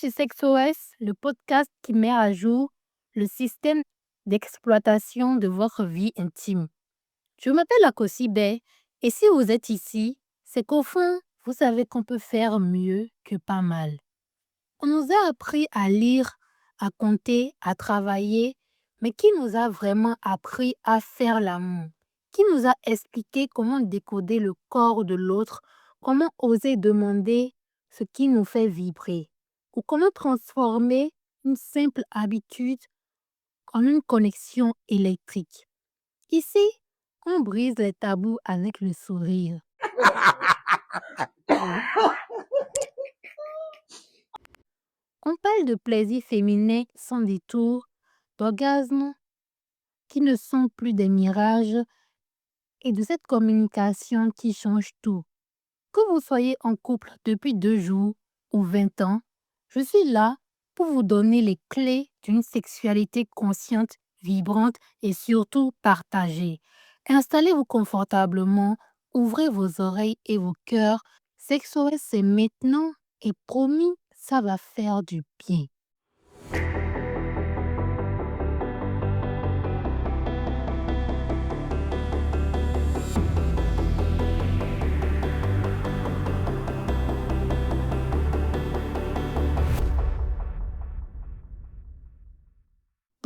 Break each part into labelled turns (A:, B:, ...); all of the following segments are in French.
A: sur SexOS, le podcast qui met à jour le système d'exploitation de votre vie intime. Je m'appelle Akosibé et si vous êtes ici, c'est qu'au fond, vous savez qu'on peut faire mieux que pas mal. On nous a appris à lire, à compter, à travailler, mais qui nous a vraiment appris à faire l'amour? Qui nous a expliqué comment décoder le corps de l'autre, comment oser demander ce qui nous fait vibrer? Ou comment transformer une simple habitude en une connexion électrique? Ici, on brise les tabous avec le sourire. On parle de plaisir féminin sans détour, d'orgasme qui ne sont plus des mirages et de cette communication qui change tout. Que vous soyez en couple depuis 2 jours ou 20 ans, je suis là pour vous donner les clés d'une sexualité consciente, vibrante et surtout partagée. Installez-vous confortablement, ouvrez vos oreilles et vos cœurs. SexOS, c'est maintenant et promis, ça va faire du bien.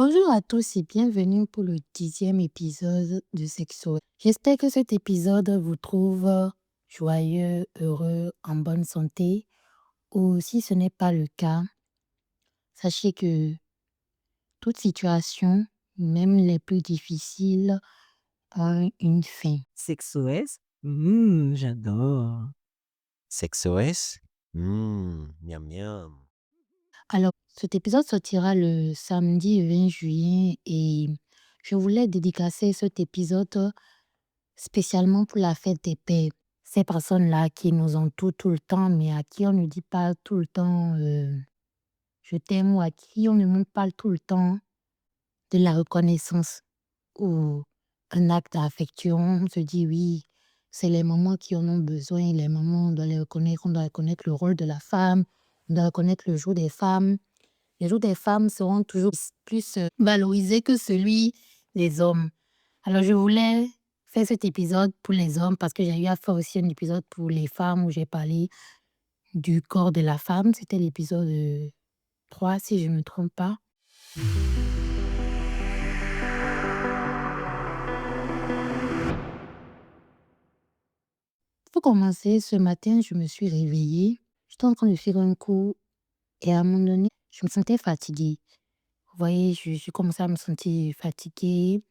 A: Bonjour à tous et bienvenue pour le 10e épisode de SexOS. J'espère que cet épisode vous trouve joyeux, heureux, en bonne santé. Ou si ce n'est pas le cas, sachez que toute situation, même les plus difficiles, a une fin.
B: SexOS? J'adore.
C: SexOS? Miam miam.
A: Alors, cet épisode sortira le samedi 20 juillet et je voulais dédicacer cet épisode spécialement pour la fête des pères. Ces personnes-là qui nous entourent tout le temps, mais à qui on ne dit pas tout le temps je t'aime ou à qui on ne montre pas tout le temps de la reconnaissance ou un acte affectueux. On se dit oui, c'est les mamans qui en ont besoin, les mamans, on doit les reconnaître, on doit reconnaître le rôle de la femme, on doit reconnaître le jour des femmes. Les jours des femmes seront toujours plus valorisés que celui des hommes. Alors, je voulais faire cet épisode pour les hommes parce que j'ai eu à faire aussi un épisode pour les femmes où j'ai parlé du corps de la femme. C'était l'épisode 3, si je ne me trompe pas. Pour commencer, ce matin, je me suis réveillée. J'étais en train de faire un cours et à un moment donné, je me sentais fatiguée. Vous voyez, je commençais à me sentir fatiguée.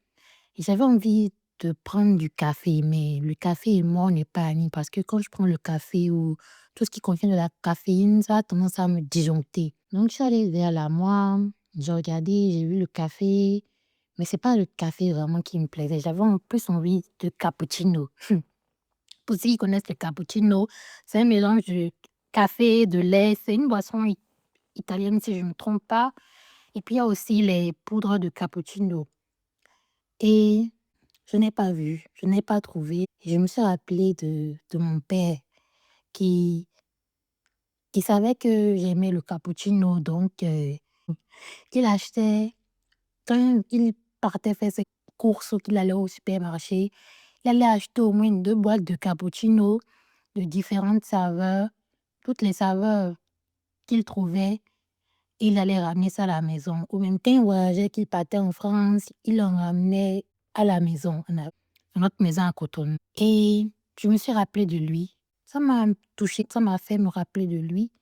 A: Et j'avais envie de prendre du café, mais le café et moi, on n'est pas amis parce que quand je prends le café ou tout ce qui contient de la caféine, ça a tendance à me disjoncter. Donc, je suis allée vers la moi, j'ai regardé, j'ai vu le café, mais c'est pas le café vraiment qui me plaisait. J'avais en plus envie de cappuccino. Pour ceux qui connaissent le cappuccino, c'est un mélange de café, de lait. C'est une boisson italienne, si je ne me trompe pas. Et puis, il y a aussi les poudres de cappuccino. Et je n'ai pas vu, je n'ai pas trouvé. Et je me suis rappelée de mon père qui, qui savait que j'aimais le cappuccino. Donc, qu'il achetait, quand il partait faire ses courses ou qu'il allait au supermarché, il allait acheter au moins 2 boîtes de cappuccino de différentes saveurs, toutes les saveurs qu'il trouvait. Il allait ramener ça à la maison. Ou même quand il voyageait, qu'il partait en France, il en ramenait à la maison, à notre maison à Cotonou. Et je me suis rappelée de lui. Ça m'a touchée, ça m'a fait me rappeler de lui.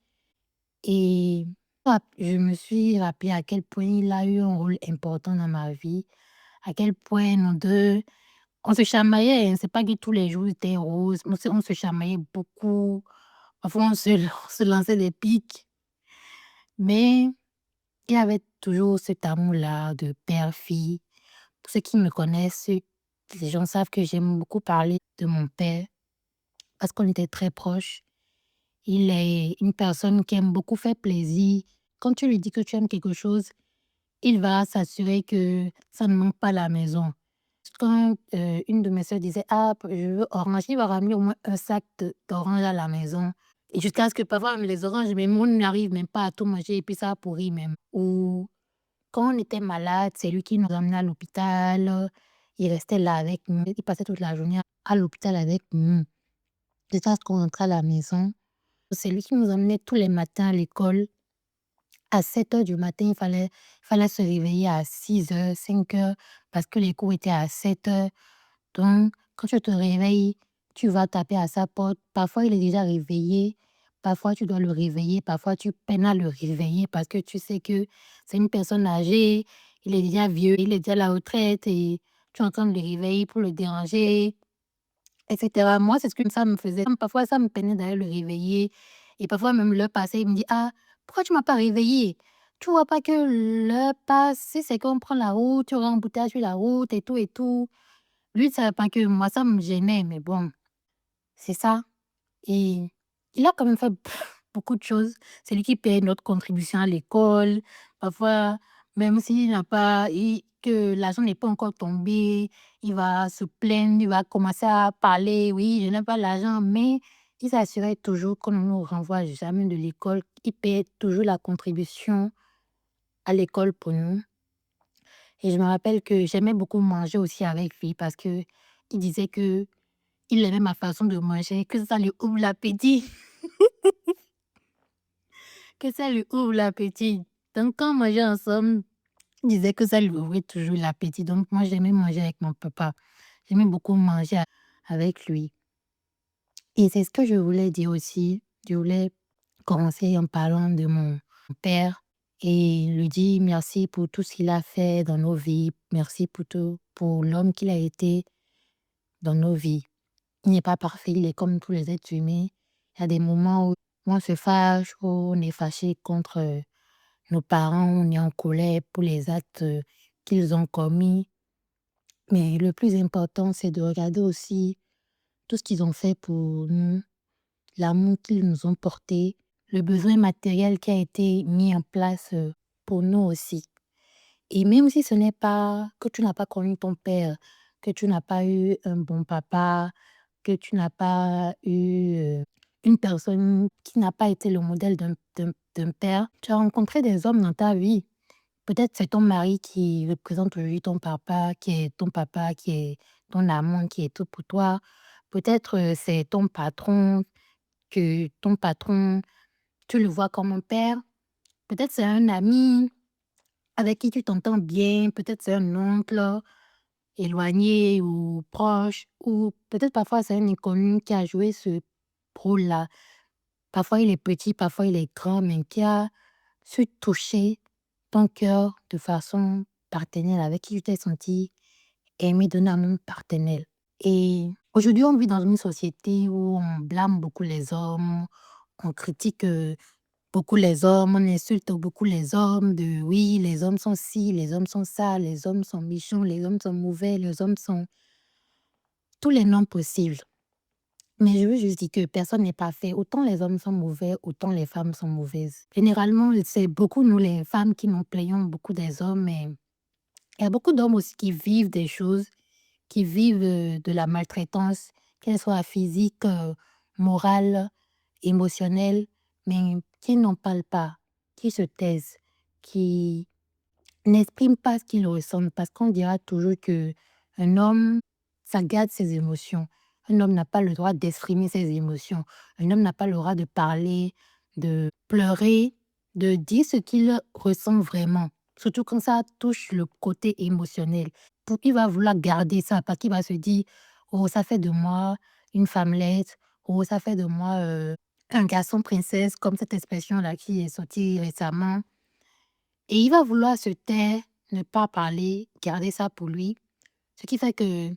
A: Et je me suis rappelée à quel point il a eu un rôle important dans ma vie, à quel point nous deux, on se chamaillait. Hein. C'est pas que tous les jours c'était rose, on se chamaillait beaucoup. Parfois, on se lançait des pics. Mais il y avait toujours cet amour-là de père-fille. Pour ceux qui me connaissent, les gens savent que j'aime beaucoup parler de mon père parce qu'on était très proches. Il est une personne qui aime beaucoup faire plaisir. Quand tu lui dis que tu aimes quelque chose, il va s'assurer que ça ne manque pas à la maison. Quand une de mes soeurs disait: «Ah, je veux orange», il va ramener au moins un sac d'orange à la maison. Et jusqu'à ce que parfois même les oranges, même on n'arrive même pas à tout manger et puis ça pourrit même. Ou quand on était malade, c'est lui qui nous emmenait à l'hôpital, il restait là avec nous, il passait toute la journée à l'hôpital avec nous. Jusqu'à ce qu'on rentre à la maison. C'est lui qui nous emmenait tous les matins à l'école. À 7 heures du matin, il fallait se réveiller à 6 heures, 5 heures, parce que les cours étaient à 7 heures. Donc, quand tu te réveilles, tu vas taper à sa porte. Parfois, il est déjà réveillé. Parfois, tu dois le réveiller. Parfois, tu peines à le réveiller parce que tu sais que c'est une personne âgée. Il est déjà vieux, il est déjà à la retraite et tu es en train de le réveiller pour le déranger, et cetera. Moi, c'est ce que ça me faisait. Parfois, ça me peinait d'aller le réveiller et parfois même l'heure passée, il me dit: «Ah, pourquoi tu m'as pas réveillé? Tu vois pas que l'heure passe, si c'est qu'on prend la route, tu auras un embouteillage sur la route et tout et tout». Lui, il savait pas que moi, ça me gênait, mais bon, c'est ça. Et il a quand même fait beaucoup de choses. C'est lui qui paye notre contribution à l'école. Parfois, même s'il n'a pas que l'argent n'est pas encore tombé, il va se plaindre, il va commencer à parler: «Oui, je n'ai pas l'argent», mais il s'assurait toujours qu'on ne nous renvoie jamais de l'école. Il paye toujours la contribution à l'école pour nous. Et je me rappelle que j'aimais beaucoup manger aussi avec lui parce que il disait que il aimait ma façon de manger, que ça lui ouvre l'appétit, que ça lui ouvre l'appétit. Donc quand on mangeait ensemble, il disait que ça lui ouvrait toujours l'appétit. Donc moi, j'aimais manger avec mon papa. J'aimais beaucoup manger avec lui. Et c'est ce que je voulais dire aussi. Je voulais commencer en parlant de mon père et lui dire merci pour tout ce qu'il a fait dans nos vies. Merci pour tout, pour l'homme qu'il a été dans nos vies. Il n'est pas parfait, il est comme tous les êtres humains. Il y a des moments où on se fâche, où on est fâché contre nos parents, on est en colère pour les actes qu'ils ont commis. Mais le plus important, c'est de regarder aussi tout ce qu'ils ont fait pour nous, l'amour qu'ils nous ont porté, le besoin matériel qui a été mis en place pour nous aussi. Et même si ce n'est pas que tu n'as pas connu ton père, que tu n'as pas eu un bon papa, que tu n'as pas eu une personne qui n'a pas été le modèle d'un père, tu as rencontré des hommes dans ta vie. Peut-être c'est ton mari qui représente aujourd'hui ton papa, qui est ton amant, qui est tout pour toi. Peut-être c'est ton patron, que ton patron, tu le vois comme un père. Peut-être c'est un ami avec qui tu t'entends bien. Peut-être c'est un oncle éloigné ou proche. Ou peut-être parfois c'est un inconnu qui a joué ce rôle-là. Parfois il est petit, parfois il est grand, mais qui a su toucher ton cœur de façon paternelle, avec qui tu t'es senti aimé d'un amour paternel. Et aujourd'hui, on vit dans une société où on blâme beaucoup les hommes, on critique beaucoup les hommes, on insulte beaucoup les hommes de oui, les hommes sont ci, les hommes sont ça, les hommes sont méchants, les hommes sont mauvais, les hommes sont tous les noms possibles. Mais je veux juste dire que personne n'est parfait. Autant les hommes sont mauvais, autant les femmes sont mauvaises. Généralement, c'est beaucoup nous les femmes qui nous plaignons beaucoup des hommes, mais il y a beaucoup d'hommes aussi qui vivent des choses, qui vivent de la maltraitance, qu'elle soit physique, morale, émotionnelle, mais qui n'en parlent pas, qui se taisent, qui n'expriment pas ce qu'ils ressentent. Parce qu'on dira toujours que un homme, ça garde ses émotions. Un homme n'a pas le droit d'exprimer ses émotions. Un homme n'a pas le droit de parler, de pleurer, de dire ce qu'il ressent vraiment. Surtout quand ça touche le côté émotionnel. Il va vouloir garder ça parce qu'il va se dire: «Oh, ça fait de moi une femmelette. Oh, ça fait de moi un garçon princesse», comme cette expression-là qui est sortie récemment. Et il va vouloir se taire, ne pas parler, garder ça pour lui. Ce qui fait que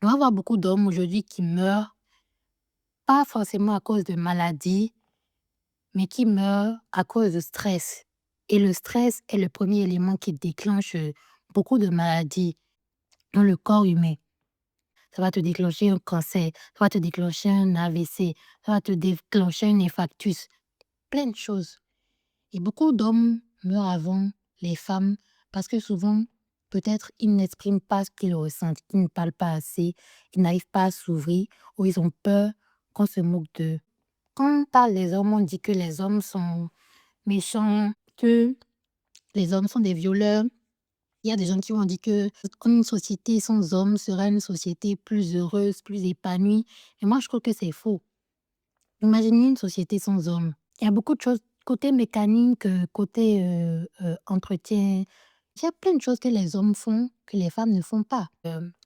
A: on va voir beaucoup d'hommes aujourd'hui qui meurent, pas forcément à cause de maladies, mais qui meurent à cause de stress. Et le stress est le premier élément qui déclenche beaucoup de maladies dans le corps humain. Ça va te déclencher un cancer, ça va te déclencher un AVC, ça va te déclencher un infarctus, plein de choses. Et beaucoup d'hommes meurent avant les femmes parce que souvent, peut-être, ils n'expriment pas ce qu'ils ressentent, ils ne parlent pas assez, ils n'arrivent pas à s'ouvrir ou ils ont peur qu'on se moque d'eux. Quand on parle des hommes, on dit que les hommes sont méchants, que les hommes sont des violeurs. Il y a des gens qui vont dire que une société sans hommes serait une société plus heureuse, plus épanouie. Et moi, je trouve que c'est faux. Imaginez une société sans hommes. Il y a beaucoup de choses, côté mécanique, côté entretien. Il y a plein de choses que les hommes font que les femmes ne font pas.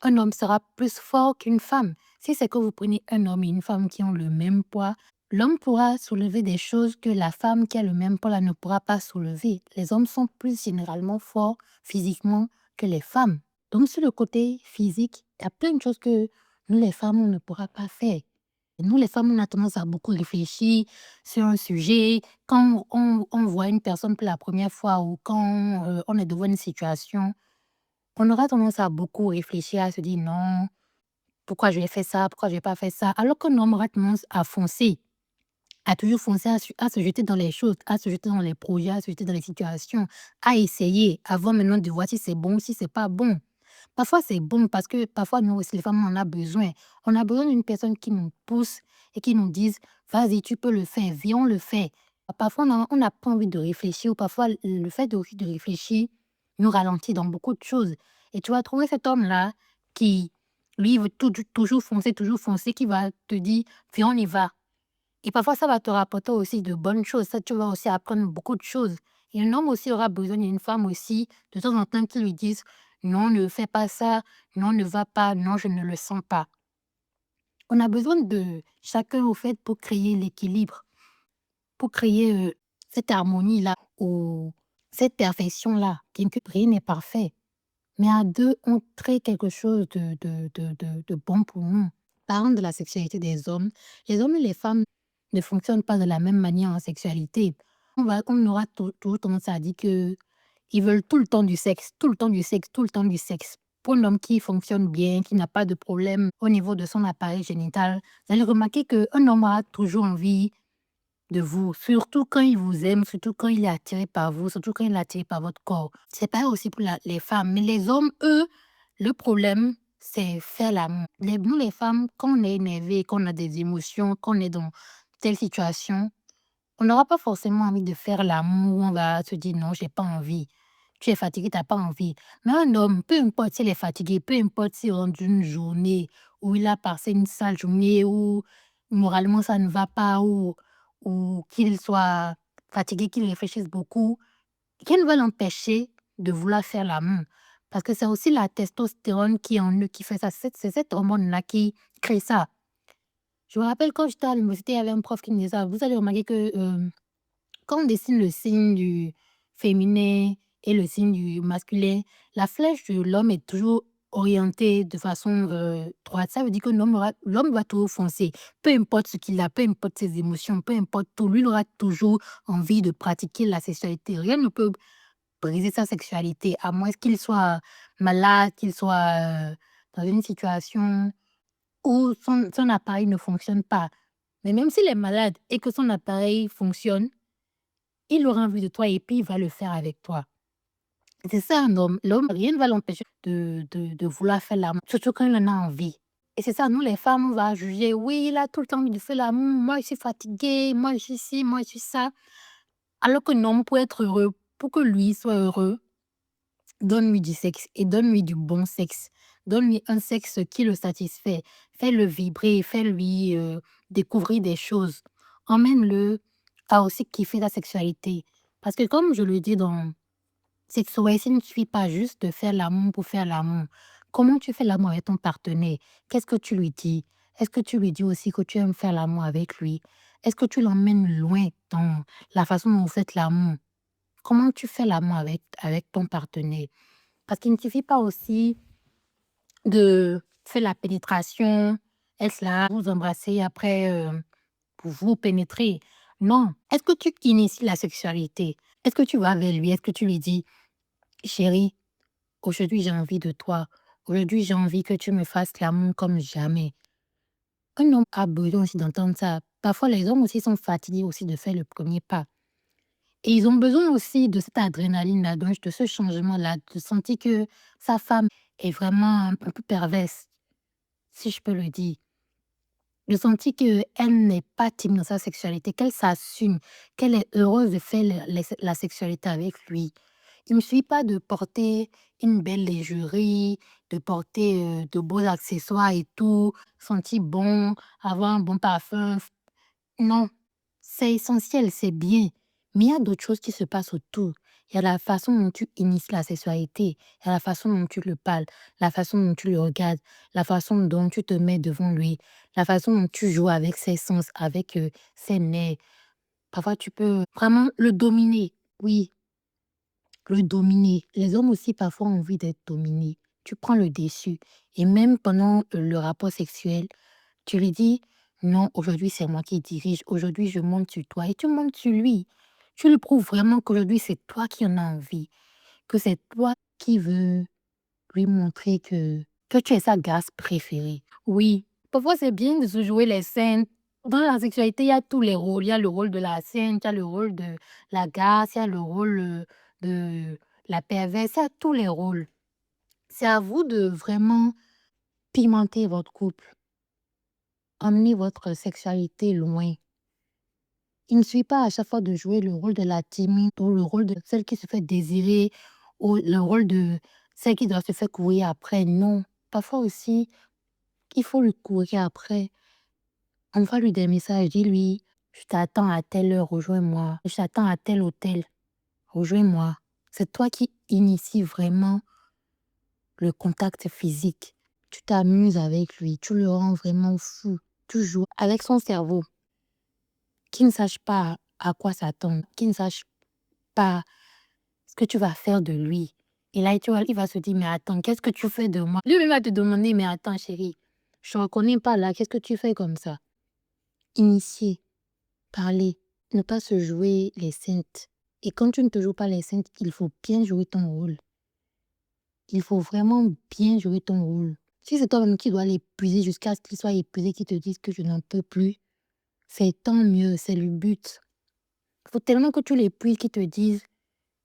A: Un homme sera plus fort qu'une femme. Si c'est que vous prenez un homme et une femme qui ont le même poids, l'homme pourra soulever des choses que la femme qui a le même poids là ne pourra pas soulever. Les hommes sont plus généralement forts physiquement que les femmes. Donc sur le côté physique, il y a plein de choses que nous les femmes, on ne pourra pas faire. Nous, les femmes, on a tendance à beaucoup réfléchir sur un sujet. Quand on voit une personne pour la première fois ou quand on est devant une situation, on aura tendance à beaucoup réfléchir, à se dire non, pourquoi je vais faire ça, pourquoi je vais pas faire ça. Alors qu'un homme aura tendance à foncer, à toujours foncer, à se jeter dans les choses, à se jeter dans les projets, à se jeter dans les situations, à essayer avant maintenant de voir si c'est bon ou si c'est pas bon. Parfois, c'est bon parce que parfois, nous aussi, les femmes, on en a besoin. On a besoin d'une personne qui nous pousse et qui nous dise, vas-y, tu peux le faire, viens, on le fait. Parfois, on n'a pas envie de réfléchir ou parfois, le fait aussi de réfléchir nous ralentit dans beaucoup de choses. Et tu vas trouver cet homme-là qui, lui, veut toujours foncer, qui va te dire, viens, on y va. Et parfois, ça va te rapporter aussi de bonnes choses. Ça, tu vas aussi apprendre beaucoup de choses. Et un homme aussi aura besoin d'une femme aussi, de temps en temps, qui lui dise non, ne fais pas ça, non, ne va pas, non, je ne le sens pas. On a besoin de chacun, au fait, pour créer l'équilibre, pour créer cette harmonie-là, ou cette perfection-là, bien que rien n'est parfait. Mais à deux, on crée quelque chose de bon pour nous. Parlant de la sexualité des hommes, les hommes et les femmes ne fonctionnent pas de la même manière en sexualité. On aura toujours tendance à dire que ils veulent tout le temps du sexe, tout le temps du sexe, tout le temps du sexe. Pour un homme qui fonctionne bien, qui n'a pas de problème au niveau de son appareil génital, vous allez remarquer qu'un homme aura toujours envie de vous, surtout quand il vous aime, surtout quand il est attiré par vous, surtout quand il est attiré par votre corps. C'est pareil aussi pour les femmes. Mais les hommes, eux, le problème, c'est faire l'amour. Nous, les femmes, quand on est énervé, quand on a des émotions, quand on est dans telle situation, on n'aura pas forcément envie de faire l'amour. On va se dire non, j'ai pas envie. Tu es fatigué, tu n'as pas envie. Mais un homme, peu importe s'il est fatigué, peu importe s'il rentre d'une journée où il a passé une sale journée, où moralement ça ne va pas, ou qu'il soit fatigué, qu'il réfléchisse beaucoup, rien ne va l'empêcher de vouloir faire l'amour. Parce que c'est aussi la testostérone qui est en eux qui fait ça. C'est cette hormone-là qui crée ça. Je me rappelle quand j'étais à l'université, il y avait un prof qui me disait ça. Vous allez remarquer que quand on dessine le signe du féminin et le signe du masculin, la flèche de l'homme est toujours orientée de façon droite. Ça veut dire que l'homme va toujours foncer. Peu importe ce qu'il a, peu importe ses émotions, peu importe tout, lui, il aura toujours envie de pratiquer la sexualité. Rien ne peut briser sa sexualité, à moins qu'il soit malade, qu'il soit dans une situation où son appareil ne fonctionne pas. Mais même s'il est malade et que son appareil fonctionne, il aura envie de toi et puis il va le faire avec toi. C'est ça un homme. L'homme, rien ne va l'empêcher de vouloir faire l'amour, surtout quand il en a envie. Et c'est ça, nous les femmes, on va juger, oui, il a tout le temps envie de faire l'amour, moi je suis fatiguée, moi je suis ci, moi je suis ça. Alors que non, pour être heureux, pour que lui soit heureux, donne-lui du sexe et donne-lui du bon sexe. Donne-lui un sexe qui le satisfait. Fais-le vibrer, fais-lui découvrir des choses. Emmène-le à aussi kiffer la sexualité. Parce que comme je le dis dans Sexualité, il ne suffit pas juste de faire l'amour pour faire l'amour. Comment tu fais l'amour avec ton partenaire? Qu'est-ce que tu lui dis? Est-ce que tu lui dis aussi que tu aimes faire l'amour avec lui? Est-ce que tu l'emmènes loin dans la façon dont vous faites l'amour? Comment tu fais l'amour avec ton partenaire? Parce qu'il ne suffit pas aussi de faire la pénétration, est-ce là, vous embrasser après pour vous pénétrer. Non. Est-ce que tu inities la sexualité? Est-ce que tu vas vers lui? Est-ce que tu lui dis, chérie, aujourd'hui j'ai envie de toi. Aujourd'hui j'ai envie que tu me fasses l'amour comme jamais. Un homme a besoin aussi d'entendre ça. Parfois les hommes aussi sont fatigués aussi de faire le premier pas. Et ils ont besoin aussi de cette adrénaline-là, donc de ce changement-là, de sentir que sa femme est vraiment un peu perverse, si je peux le dire. de sentir qu'elle n'est pas timide dans sa sexualité, qu'elle s'assume, qu'elle est heureuse de faire la sexualité avec lui. Il ne suffit pas de porter une belle lingerie, de porter de beaux accessoires et tout, sentir bon, avoir un bon parfum. Non, c'est essentiel, c'est bien. Mais il y a d'autres choses qui se passent autour. Il y a la façon dont tu inities la sexualité, il y a la façon dont tu le parles, la façon dont tu le regardes, la façon dont tu te mets devant lui, la façon dont tu joues avec ses sens, avec ses nerfs. Parfois, tu peux vraiment le dominer. Oui, le dominer. Les hommes aussi, parfois, ont envie d'être dominés. Tu prends le dessus. Et même pendant le rapport sexuel, tu lui dis, non, aujourd'hui c'est moi qui dirige, aujourd'hui je monte sur toi et tu montes sur lui. Tu lui prouves vraiment qu'aujourd'hui c'est toi qui en as envie, que c'est toi qui veux lui montrer que tu es sa grâce préférée. Oui, parfois c'est bien de se jouer les scènes. Dans la sexualité, il y a tous les rôles. Il y a le rôle de la sainte, il y a le rôle de la grâce, il y a le rôle de la perverse, il y a tous les rôles. C'est à vous de vraiment pimenter votre couple, emmener votre sexualité loin. Il ne suffit pas à chaque fois de jouer le rôle de la timide ou le rôle de celle qui se fait désirer ou le rôle de celle qui doit se faire courir après. Non, parfois aussi, il faut lui courir après. Envoie-lui des messages, dis-lui, je t'attends à telle heure, rejoins-moi. Je t'attends à tel hôtel, rejoins-moi. C'est toi qui initie vraiment le contact physique. Tu t'amuses avec lui, tu le rends vraiment fou. Tu joues avec son cerveau, qui ne sache pas à quoi s'attendre, qui ne sache pas ce que tu vas faire de lui. Et là, tu vois, il va se dire, mais attends, qu'est-ce que tu fais de moi? Lui-même va te demander, mais attends, chérie, je ne reconnais pas là, qu'est-ce que tu fais comme ça? Initier, parler, ne pas se jouer les saintes. Et quand tu ne te joues pas les saintes, il faut bien jouer ton rôle. Il faut vraiment bien jouer ton rôle. Si c'est toi-même qui dois l'épuiser jusqu'à ce qu'il soit épuisé, qu'il te dise que je n'en peux plus, c'est tant mieux, c'est le but. Il faut tellement que tu l'épuises qu'il te dise,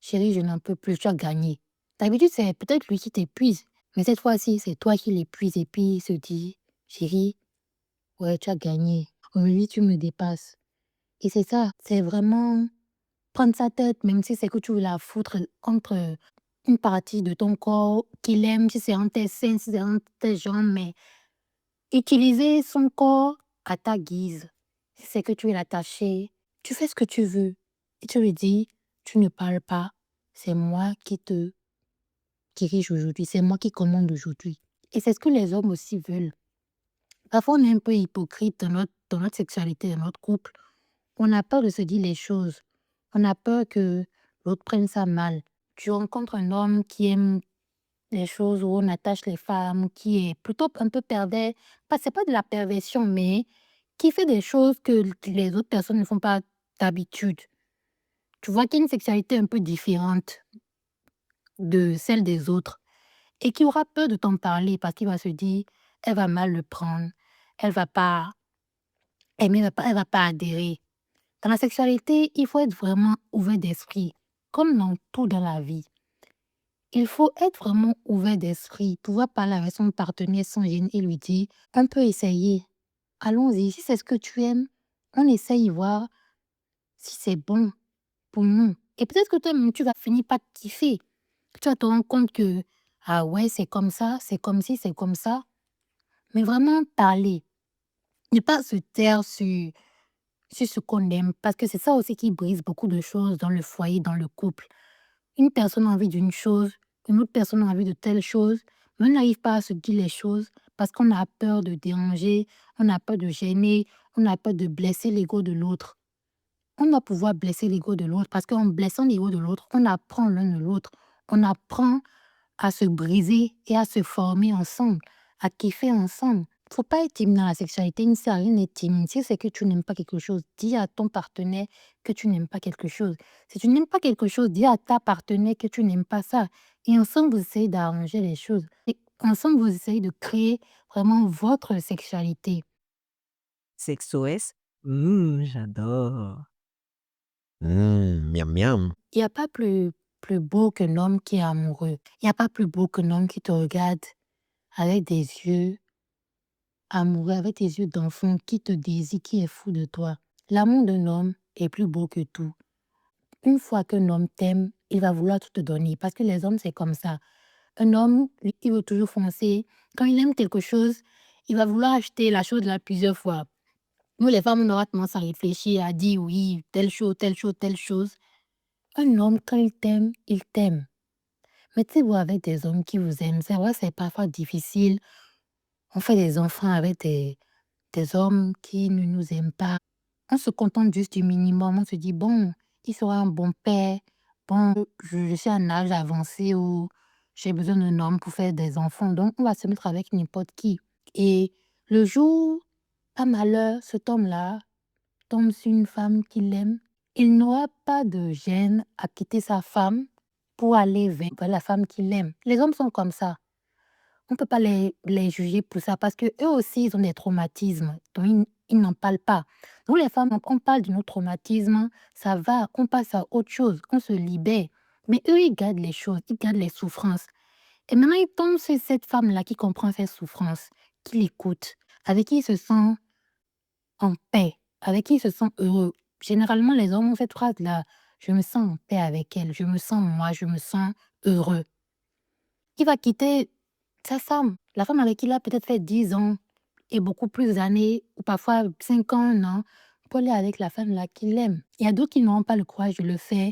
A: chérie, je n'en peux plus, tu as gagné. D'habitude, c'est peut-être lui qui t'épuise, mais cette fois-ci, c'est toi qui l'épuise et puis il se dit, chérie, ouais, tu as gagné. Aujourd'hui, tu me dépasses. Et c'est ça, c'est vraiment prendre sa tête, même si c'est que tu veux la foutre entre une partie de ton corps qu'il aime, si c'est entre tes seins, si c'est entre tes jambes, mais utiliser son corps à ta guise. Si c'est que tu es attaché, tu fais ce que tu veux. Et tu lui dis, tu ne parles pas, c'est moi qui te dirige aujourd'hui, c'est moi qui commande aujourd'hui. Et c'est ce que les hommes aussi veulent. Parfois, on est un peu hypocrite dans notre sexualité, dans notre couple. On a peur de se dire les choses. On a peur que l'autre prenne ça mal. Tu rencontres un homme qui aime les choses où on attache les femmes, qui est plutôt un peu pervers. C'est pas de la perversion, mais qui fait des choses que les autres personnes ne font pas d'habitude. Tu vois qu'il y a une sexualité un peu différente de celle des autres et qui aura peur de t'en parler parce qu'il va se dire, elle va mal le prendre, elle va pas aimer, elle va pas adhérer. Dans la sexualité, il faut être vraiment ouvert d'esprit, comme dans tout dans la vie. Il faut être vraiment ouvert d'esprit, pouvoir parler avec son partenaire sans gêne et lui dire, on peut essayer, allons-y, si c'est ce que tu aimes, on essaye voir si c'est bon pour nous. Et peut-être que toi-même, tu vas finir par kiffer. Tu vas te rendre compte que, ah ouais, c'est comme ça, c'est comme ci, c'est comme ça. Mais vraiment parler, ne pas se taire sur ce qu'on aime, parce que c'est ça aussi qui brise beaucoup de choses dans le foyer, dans le couple. Une personne a envie d'une chose, une autre personne a envie de telle chose, mais on n'arrive pas à se dire les choses parce qu'on a peur de déranger, on a peur de gêner, on a peur de blesser l'ego de l'autre. On doit pouvoir blesser l'ego de l'autre parce qu'en blessant l'ego de l'autre, on apprend l'un de l'autre. On apprend à se briser et à se former ensemble, à kiffer ensemble. Faut pas être timide dans la sexualité, il ne sert à rien d'être timide. Si c'est que tu n'aimes pas quelque chose, dis à ton partenaire que tu n'aimes pas quelque chose. Si tu n'aimes pas quelque chose, dis à ta partenaire que tu n'aimes pas ça. Et ensemble, vous essayez d'arranger les choses. Et ensemble, vous essayez de créer vraiment votre sexualité.
B: SexOS, j'adore.
C: Miam miam.
A: Il n'y a pas plus beau qu'un homme qui est amoureux. Il n'y a pas plus beau qu'un homme qui te regarde avec des yeux amoureux avec tes yeux d'enfant qui te désire, qui est fou de toi. L'amour d'un homme est plus beau que tout. Une fois qu'un homme t'aime, il va vouloir tout te donner parce que les hommes, c'est comme ça. Un homme, lui, il veut toujours foncer. Quand il aime quelque chose, il va vouloir acheter la chose là plusieurs fois. Nous, les femmes, on aura tendance à réfléchir, à dire oui, telle chose, telle chose, telle chose. Un homme, quand il t'aime, il t'aime. Mais tu sais, vous, avec des hommes qui vous aiment, c'est vrai, c'est parfois difficile. On fait des enfants avec des hommes qui ne nous aiment pas. On se contente juste du minimum. On se dit, bon, il sera un bon père. Bon, je suis à un âge avancé où j'ai besoin d'un homme pour faire des enfants. Donc, on va se mettre avec n'importe qui. Et le jour, par malheur, cet homme-là tombe sur une femme qu'il aime. Il n'aura pas de gêne à quitter sa femme pour aller vers la femme qu'il aime. Les hommes sont comme ça. On ne peut pas les juger pour ça parce qu'eux aussi, ils ont des traumatismes. Donc, ils n'en parlent pas. Nous, les femmes, on parle de nos traumatismes, ça va, on passe à autre chose, on se libère. Mais eux, ils gardent les choses, ils gardent les souffrances. Et maintenant, ils tombent sur cette femme-là qui comprend ses souffrances, qui l'écoute, avec qui ils se sentent en paix, avec qui ils se sentent heureux. Généralement, les hommes ont cette phrase-là, je me sens en paix avec elle, je me sens moi, je me sens heureux. Il va quitter sa femme, la femme avec qui il a peut-être fait 10 ans et beaucoup plus d'années, ou parfois 5 ans, 1 an, pour aller avec la femme là qu'il aime. Il y a d'autres qui n'auront pas le courage de le faire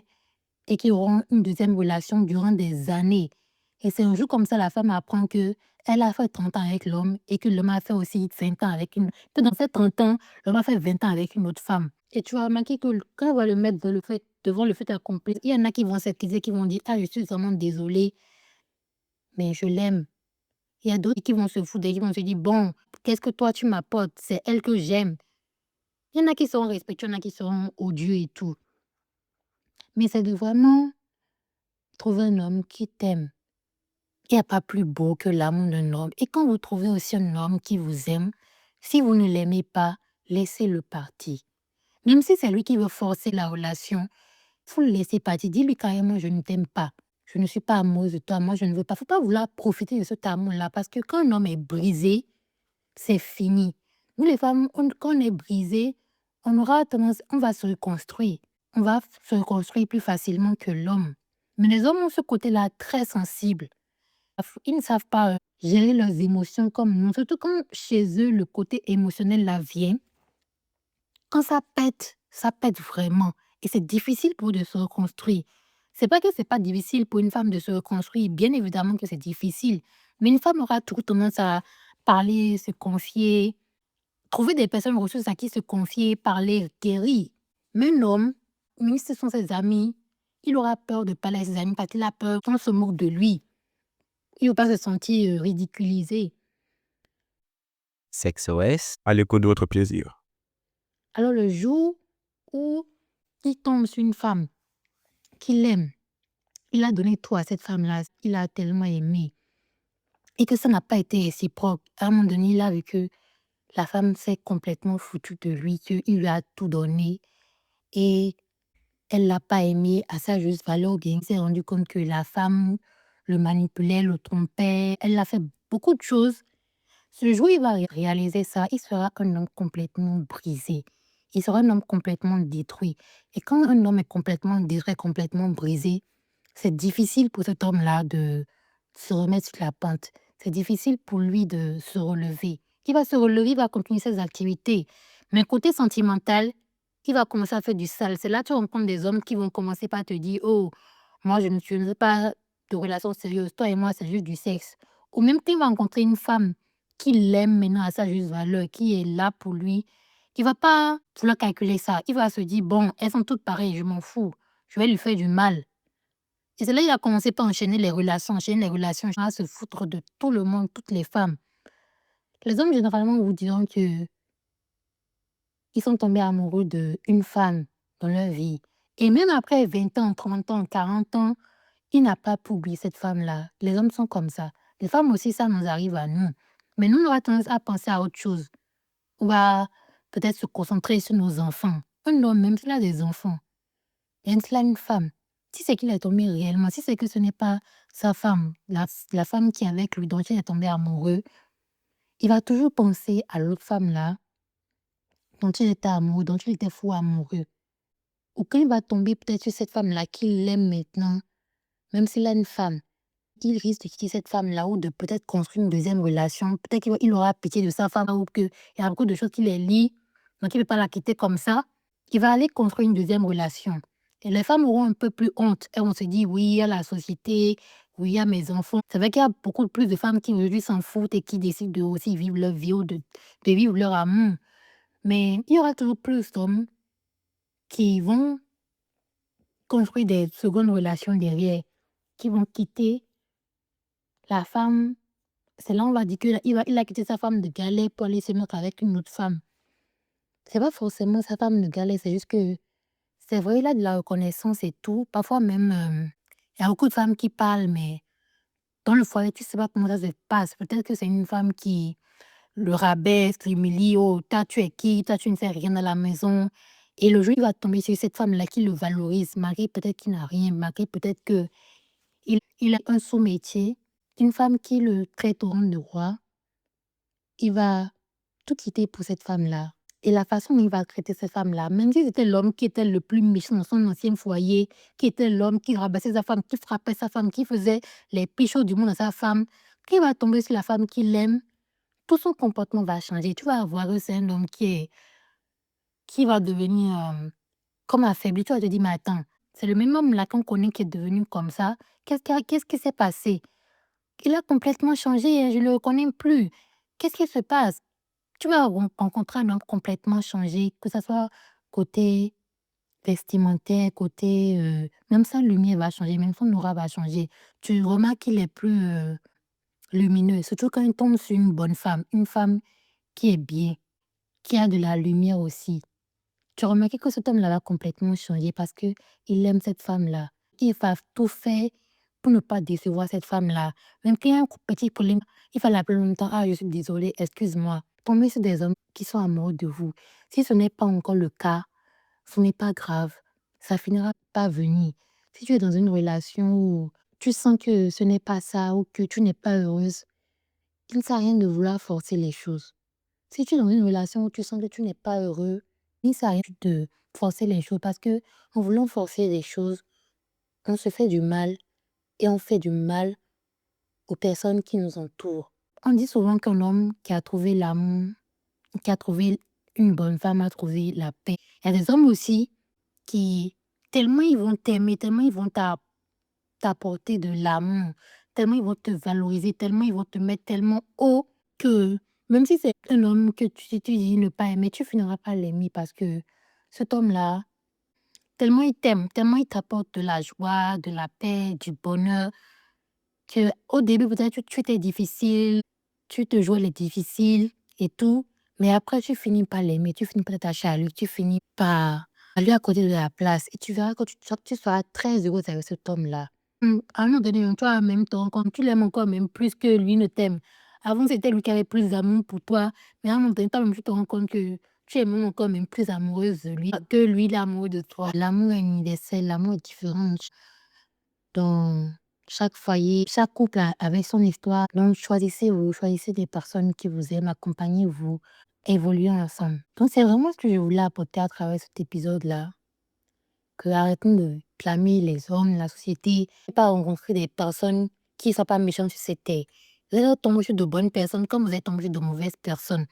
A: et qui auront une deuxième relation durant des années. Et c'est un jour comme ça, la femme apprend que elle a fait 30 ans avec l'homme et que l'homme a fait aussi 5 ans avec une... Que dans ces 30 ans, l'homme a fait 20 ans avec une autre femme. Et tu vas remarquer que quand on va le mettre devant le fait accompli, il y en a qui vont s'accuser, qui vont dire, ah, je suis vraiment désolée, mais je l'aime. Il y a d'autres qui vont se foutre et qui vont se dire, bon, qu'est-ce que toi tu m'apportes? C'est elle que j'aime. Il y en a qui seront respectueux, il y en a qui seront odieux et tout. Mais c'est de vraiment trouver un homme qui t'aime. Il n'y a pas plus beau que l'amour d'un homme. Et quand vous trouvez aussi un homme qui vous aime, si vous ne l'aimez pas, laissez-le partir. Même si c'est lui qui veut forcer la relation, il faut le laisser partir. Dis-lui carrément, je ne t'aime pas. Je ne suis pas amoureuse de toi. Moi, je ne veux pas. Il ne faut pas vouloir profiter de cet amour-là. Parce que quand un homme est brisé, c'est fini. Nous, les femmes, quand on est brisé, on aura tendance, on va se reconstruire. On va se reconstruire plus facilement que l'homme. Mais les hommes ont ce côté-là très sensible. Ils ne savent pas gérer leurs émotions comme nous. Surtout quand chez eux, le côté émotionnel là vient. Quand ça pète vraiment. Et c'est difficile pour eux de se reconstruire. C'est pas que c'est pas difficile pour une femme de se reconstruire. Bien évidemment que c'est difficile. Mais une femme aura toujours tendance à parler, se confier, trouver des personnes ressources à qui se confier, parler, guérir. Mais un homme, même si ce sont ses amis, il aura peur de parler à ses amis parce qu'il a peur qu'on se moque de lui. Il ne veut pas se sentir ridiculisé.
C: Sexe OS.
D: À l'écoute de votre plaisir.
A: Alors le jour où il tombe sur une femme qu'il aime, il a donné tout à cette femme-là, il a tellement aimé, et que ça n'a pas été réciproque. À un moment donné, il a vu que la femme s'est complètement foutue de lui, qu'il lui a tout donné, et elle l'a pas aimé à sa juste valeur. Bien, il s'est rendu compte que la femme le manipulait, le trompait, elle a fait beaucoup de choses. Ce jour où il va réaliser ça, il sera un homme complètement brisé. Il sera un homme complètement détruit. Et quand un homme est complètement détruit, complètement brisé, c'est difficile pour cet homme-là de se remettre sur la pente. C'est difficile pour lui de se relever. Il va se relever, il va continuer ses activités. Mais côté sentimental, il va commencer à faire du sale. C'est là que tu rencontres des hommes qui vont commencer par te dire, oh, moi je ne veux pas de relation sérieuse. Toi et moi, c'est juste du sexe. Ou même qu'il va rencontrer une femme qui l'aime maintenant à sa juste valeur, qui est là pour lui, il va pas vouloir calculer ça. Il va se dire, bon, elles sont toutes pareilles, je m'en fous. Je vais lui faire du mal. Et c'est là qu'il a commencé par enchaîner les relations, à se foutre de tout le monde, toutes les femmes. Les hommes, généralement, vous diront que ils sont tombés amoureux d'une femme dans leur vie. Et même après 20 ans, 30 ans, 40 ans, il n'a pas pu oublier cette femme-là. Les hommes sont comme ça. Les femmes aussi, ça nous arrive à nous. Mais nous, on aura tendance à penser à autre chose. On va peut-être se concentrer sur nos enfants. Un homme, même s'il a des enfants, même s'il a une femme, si c'est qu'il est tombé réellement, si c'est que ce n'est pas sa femme, la femme qui est avec lui, dont il est tombé amoureux, il va toujours penser à l'autre femme-là, dont il était amoureux, dont il était fou amoureux. Ou quand il va tomber peut-être sur cette femme-là qu'il aime maintenant, même s'il a une femme, il risque de quitter cette femme-là ou de peut-être construire une deuxième relation. Peut-être il aura pitié de sa femme ou qu'il y a beaucoup de choses qui les lient, donc il ne peut pas la quitter comme ça. Il va aller construire une deuxième relation. Et les femmes auront un peu plus honte. Elles vont se dire, oui, il y a la société, oui, il y a mes enfants. C'est vrai qu'il y a beaucoup plus de femmes qui aujourd'hui s'en foutent et qui décident de aussi vivre leur vie ou de vivre leur amour. Mais il y aura toujours plus d'hommes qui vont construire des secondes relations derrière, qui vont quitter la femme. C'est là on va dire qu'il a quitté sa femme de galère pour aller se mettre avec une autre femme. C'est pas forcément sa femme de galère, c'est juste que c'est vrai, il a de la reconnaissance et tout. Parfois même, il y a beaucoup de femmes qui parlent, mais dans le foyer, tu sais pas comment ça se passe. Peut-être que c'est une femme qui le rabaisse, l'humilie: «Oh, toi, tu es qui? Toi, tu ne fais rien à la maison». Et le jour où il va tomber sur cette femme-là qui le valorise, malgré peut-être qu'il n'a rien, malgré peut-être qu'il il a un sous-métier, une femme qui le traite au rang de roi, il va tout quitter pour cette femme-là. Et la façon dont il va traiter cette femme-là, même si c'était l'homme qui était le plus méchant dans son ancien foyer, qui était l'homme qui rabaissait sa femme, qui frappait sa femme, qui faisait les pires choses du monde à sa femme, qui va tomber sur la femme qu'il aime, tout son comportement va changer. Tu vas voir que c'est un homme qui va devenir comme affaibli. Tu vas te dire, mais attends, c'est le même homme là qu'on connaît qui est devenu comme ça. Qu'est-ce qui s'est passé? Il a complètement changé, hein, je ne le reconnais plus. Qu'est-ce qui se passe? Tu vas rencontrer un homme complètement changé, que ce soit côté vestimentaire, côté, même sa lumière va changer, même son aura va changer. Tu remarques qu'il est plus, lumineux, surtout quand il tombe sur une femme qui est bien, qui a de la lumière aussi. Tu remarques que cet homme-là va complètement changer parce que il aime cette femme-là. Il va tout faire pour ne pas décevoir cette femme-là. Même qu'il y a un petit problème, il va l'appeler en même temps: «Ah, je suis désolé, excuse-moi». Tombez sur des hommes qui sont amoureux de vous. Si ce n'est pas encore le cas, ce n'est pas grave, ça finira par venir. Si tu es dans une relation où tu sens que ce n'est pas ça ou que tu n'es pas heureuse, il ne sert à rien de vouloir forcer les choses. Si tu es dans une relation où tu sens que tu n'es pas heureux, il ne sert à rien de forcer les choses parce que en voulant forcer les choses, on se fait du mal et on fait du mal aux personnes qui nous entourent. On dit souvent qu'un homme qui a trouvé l'amour, qui a trouvé une bonne femme, a trouvé la paix. Il y a des hommes aussi qui, tellement ils vont t'aimer, tellement ils vont t'apporter de l'amour, tellement ils vont te valoriser, tellement ils vont te mettre tellement haut que même si c'est un homme que tu dis ne pas aimer, tu finiras par l'aimer parce que cet homme-là, tellement il t'aime, tellement il t'apporte de la joie, de la paix, du bonheur, que au début peut-être tu étais difficile, tu te jouais les difficiles et tout, mais après tu finis par l'aimer, tu finis par t'attacher à lui, tu finis par lui accorder de la place et tu verras que tu seras très heureuse avec cet homme-là. À un moment donné, toi-même, comme tu l'aimes encore même plus que lui ne t'aime. Avant, c'était lui qui avait plus d'amour pour toi, mais à un moment donné, toi-même, tu te rends compte que tu es même encore même plus amoureuse de lui que lui, il est amoureux de toi. L'amour est universel, l'amour est différent dans chaque foyer, chaque couple avec son histoire. Donc, choisissez des personnes qui vous aiment, accompagnez-vous, évoluez ensemble. Donc, c'est vraiment ce que je voulais apporter à travers cet épisode-là. Que arrêtons de blâmer les hommes, la société, et pas rencontrer des personnes qui ne sont pas méchantes sur cette terre. Vous êtes tombé sur de bonnes personnes comme vous êtes tombé sur de mauvaises personnes.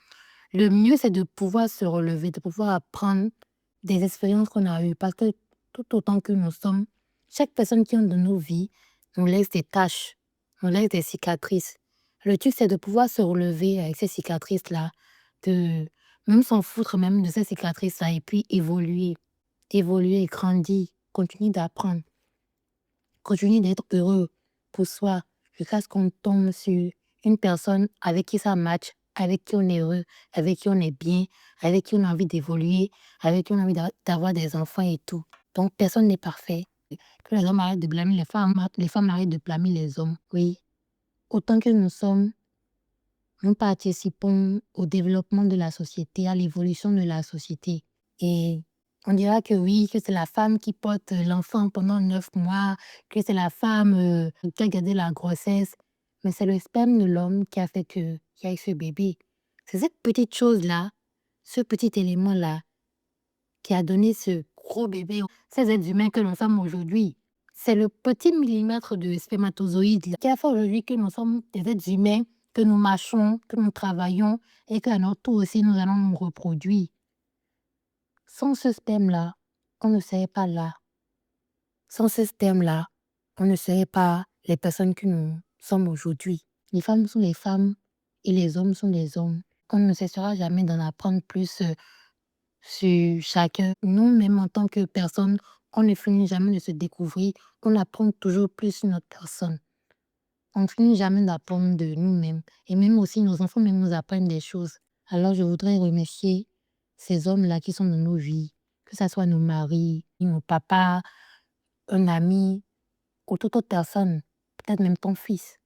A: Le mieux, c'est de pouvoir se relever, de pouvoir apprendre des expériences qu'on a eues. Parce que tout autant que nous sommes, chaque personne qui entre dans nos vies nous laisse des taches, nous laisse des cicatrices. Le truc, c'est de pouvoir se relever avec ces cicatrices-là, de même s'en foutre même de ces cicatrices-là et puis évoluer, grandir, continuer d'apprendre, continuer d'être heureux pour soi jusqu'à ce qu'on tombe sur une personne avec qui ça match, avec qui on est heureux, avec qui on est bien, avec qui on a envie d'évoluer, avec qui on a envie d'avoir des enfants et tout. Donc personne n'est parfait. Que les hommes arrêtent de blâmer les femmes arrêtent de blâmer les hommes. Oui, autant que nous sommes, nous participons au développement de la société, à l'évolution de la société. Et on dira que oui, que c'est la femme qui porte l'enfant pendant 9 mois, que c'est la femme qui a gardé la grossesse. mais c'est le sperme de l'homme qui a fait qu'il y a eu ce bébé. C'est cette petite chose-là, ce petit élément-là, qui a donné ce gros bébé, ces êtres humains que nous sommes aujourd'hui. C'est le petit millimètre de spermatozoïde là, qui a fait aujourd'hui que nous sommes des êtres humains, que nous marchons, que nous travaillons et qu'à notre tour aussi nous allons nous reproduire. Sans ce sperme-là, on ne serait pas là. Sans ce sperme-là, on ne serait pas les personnes que nous sommes aujourd'hui. Les femmes sont les femmes et les hommes sont les hommes. On ne cessera jamais d'en apprendre plus sur chacun. Nous-mêmes, en tant que personnes, on ne finit jamais de se découvrir. On apprend toujours plus sur notre personne. On ne finit jamais d'apprendre de nous-mêmes. Et même aussi, nos enfants même nous apprennent des choses. Alors, je voudrais remercier ces hommes-là qui sont dans nos vies, que ce soit nos maris, nos papas, un ami ou toute autre personne, peut-être même ton fils.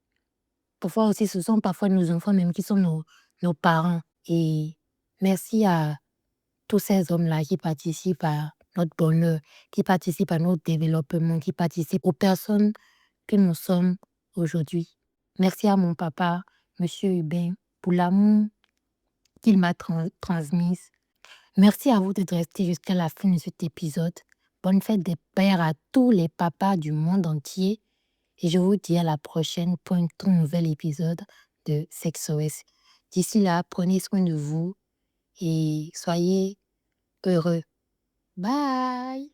A: Parfois aussi, ce sont parfois nos enfants même qui sont nos parents. Et merci à tous ces hommes-là qui participent à notre bonheur, qui participent à notre développement, qui participent aux personnes que nous sommes aujourd'hui. Merci à mon papa, Monsieur Hubin, pour l'amour qu'il m'a transmis. Merci à vous d'être restés jusqu'à la fin de cet épisode. Bonne fête des pères à tous les papas du monde entier. Et je vous dis à la prochaine pour un tout nouvel épisode de SexOS. D'ici là, prenez soin de vous et soyez heureux. Bye!